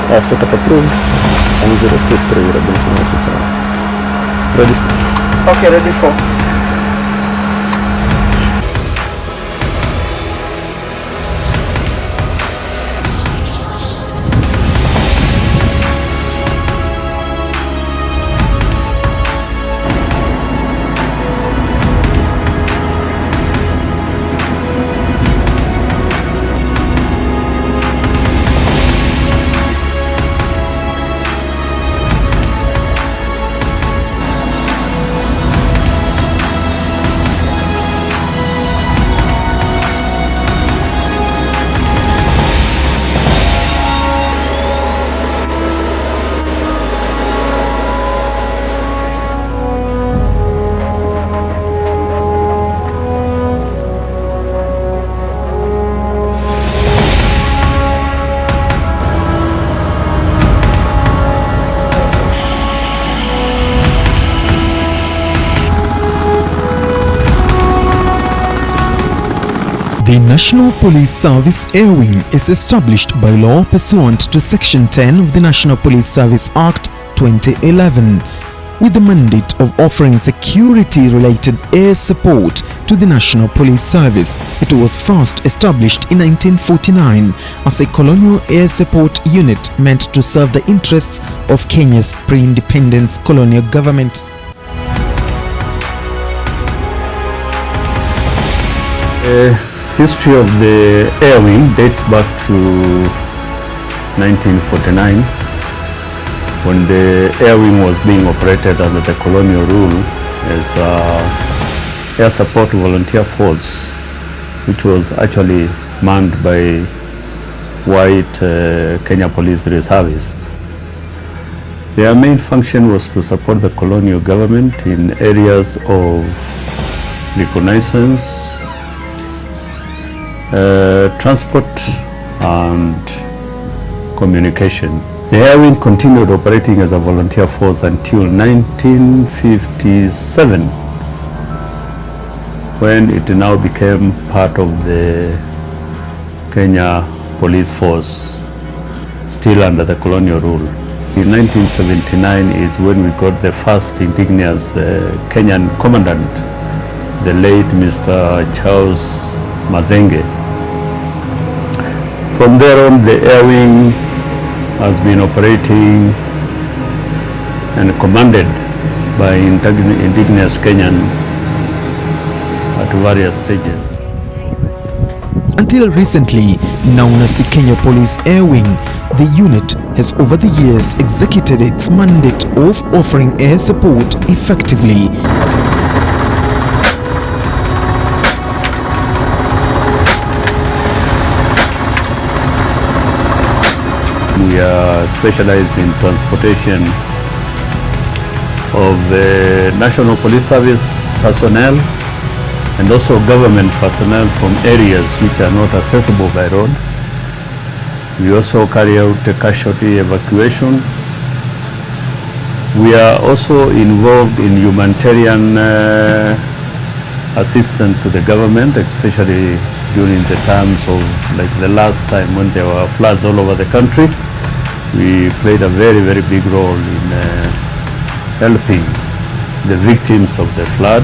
Setup approved. 1023 Robinson Hospital. Ready? Okay, ready for. The National Police Service Air Wing is established by law pursuant to Section 10 of the National Police Service Act 2011 with the mandate of offering security-related air support to the National Police Service. It was first established in 1949 as a colonial air support unit meant to serve the interests of Kenya's pre-independence colonial government. History of the Air Wing dates back to 1949 when the Air Wing was being operated under the colonial rule as Air Support Volunteer Force, which was actually manned by white Kenya Police Reservists. Their main function was to support the colonial government in areas of reconnaissance, transport and communication. The Air Wing continued operating as a volunteer force until 1957 when it now became part of the Kenya Police Force, still under the colonial rule. In 1979 is when we got the first indigenous Kenyan commandant, the late Mr. Charles Mathenge. From there on, the Air Wing has been operating and commanded by indigenous Kenyans at various stages. Until recently known as the Kenya Police Air Wing, the unit has over the years executed its mandate of offering air support effectively. We are specialized in transportation of the National Police Service personnel and also government personnel from areas which are not accessible by road. We also carry out the casualty evacuation. We are also involved in humanitarian assistance to the government, especially during the times of, like the last time when there were floods all over the country. We played a very, very big role in helping the victims of the flood.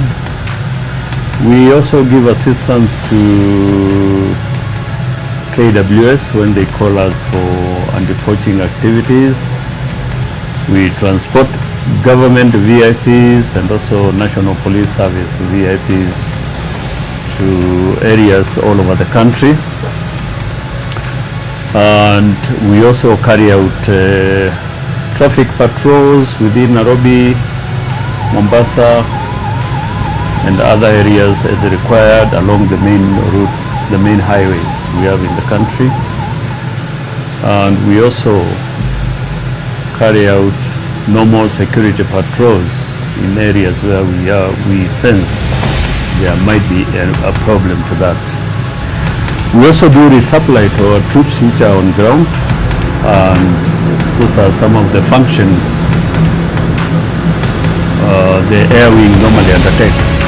We also give assistance to KWS when they call us for anti-poaching activities. We transport government VIPs and also National Police Service VIPs to areas all over the country. And we also carry out traffic patrols within Nairobi, Mombasa, and other areas as required along the main routes, the main highways we have in the country. And we also carry out normal security patrols in areas where we sense there might be a problem to that. We also do resupply to our troops which are on ground, and those are some of the functions the Air Wing normally undertakes.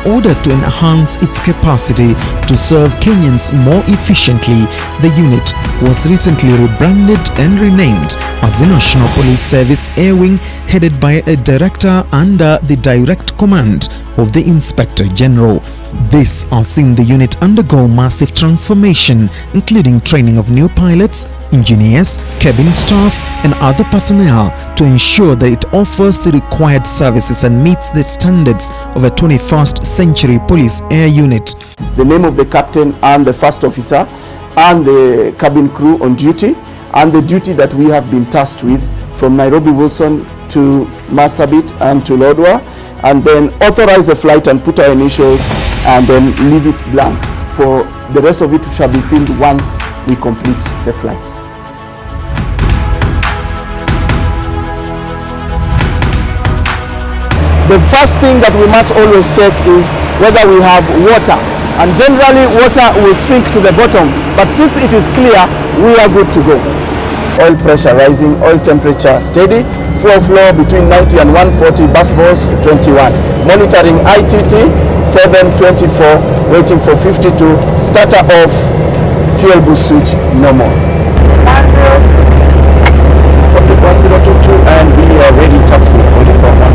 order to enhance its capacity to serve Kenyans more efficiently, the unit was recently rebranded and renamed as the National Police Service Air Wing, headed by a director under the direct command of the Inspector General. This has seen the unit undergo massive transformation, including training of new pilots, engineers, cabin staff and other personnel to ensure that it offers the required services and meets the standards of a 21st century police air unit. The name of the captain and the first officer and the cabin crew on duty, and the duty that we have been tasked with from Nairobi Wilson to Marsabit and to Lodwar, and then authorize the flight and put our initials and then leave it blank. For the rest of it shall be filled once we complete the flight. The first thing that we must always check is whether we have water, and generally water will sink to the bottom, but since it is clear, we are good to go. Oil pressure rising, oil temperature steady, fuel flow between 90 and 140, bus force 21. Monitoring ITT 724, waiting for 52, starter off, fuel boost switch normal. 1022, and we are ready taxi on the program.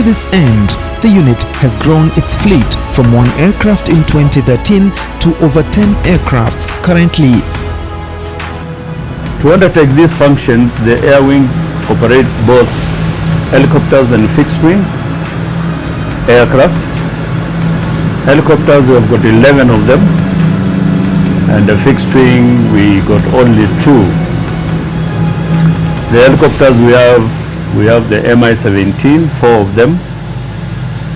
To this end, the unit has grown its fleet from 1 aircraft in 2013 to over 10 aircrafts currently. To undertake these functions, the Air Wing operates both helicopters and fixed-wing aircraft. Helicopters, we have got 11 of them, and the fixed-wing, we got only 2. The helicopters we have the Mi-17, 4 of them,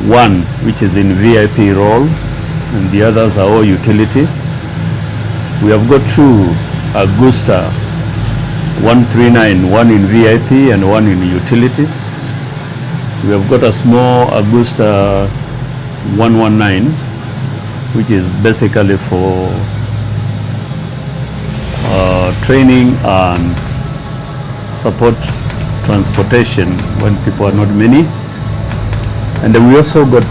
1 which is in VIP role, and the others are all utility. We have got 2 Agusta 139, 1 in VIP and 1 in utility. We have got a small Agusta 119, which is basically for training and support transportation when people are not many. And then we also got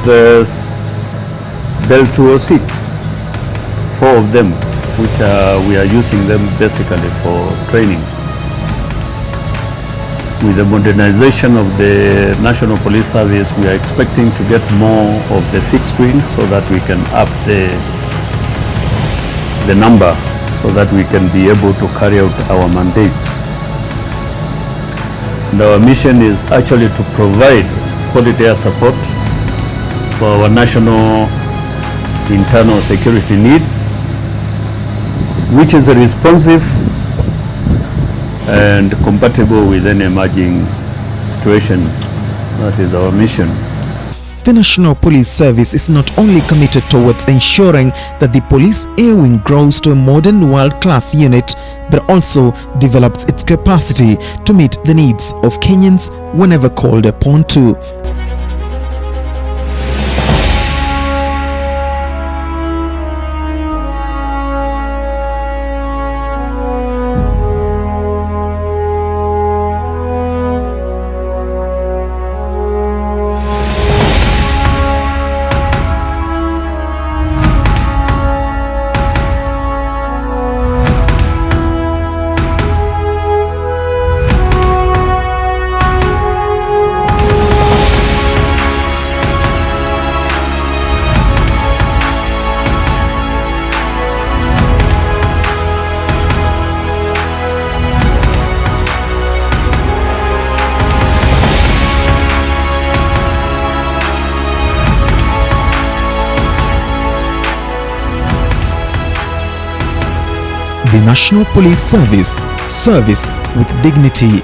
Bell 206, 4 of them, which we are using them basically for training. With the modernization of the National Police Service, we are expecting to get more of the fixed wing so that we can up the number so that we can be able to carry out our mandate. And our mission is actually to provide quality air support for our national internal security needs, which is responsive and compatible with any emerging situations. That is our mission. The National Police Service is not only committed towards ensuring that the Police Air Wing grows to a modern world-class unit, but also develops its capacity to meet the needs of Kenyans whenever called upon to. The National Police Service, service with dignity.